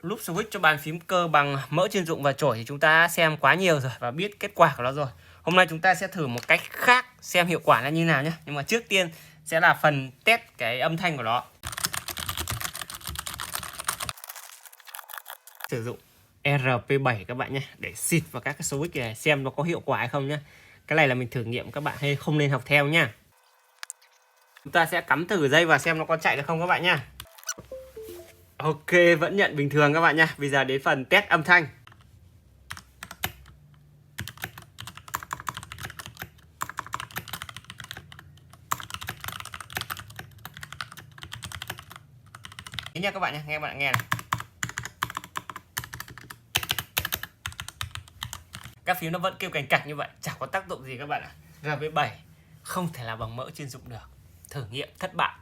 Lúc switch cho bàn phím cơ bằng mỡ chuyên dụng và chổi thì chúng ta xem quá nhiều rồi và biết kết quả của nó rồi. Hôm nay chúng ta sẽ thử một cách khác xem hiệu quả là như nào nhé. Nhưng mà trước tiên sẽ là phần test cái âm thanh của nó. Sử dụng RP7 các bạn nhé, để xịt vào các cái switch này xem nó có hiệu quả hay không nhé. Cái này là mình thử nghiệm, các bạn hay không nên học theo nhá. Chúng ta sẽ cắm thử dây và xem nó có chạy được không các bạn nhá. Ok, vẫn nhận bình thường các bạn nhá. Bây giờ đến phần test âm thanh. Thế nha các bạn nhé, nghe bạn nghe này. Các phím nó vẫn kêu cành cạch như vậy, chẳng có tác dụng gì các bạn ạ. RP7 không thể làm bằng mỡ chuyên dụng được. Thử nghiệm thất bại.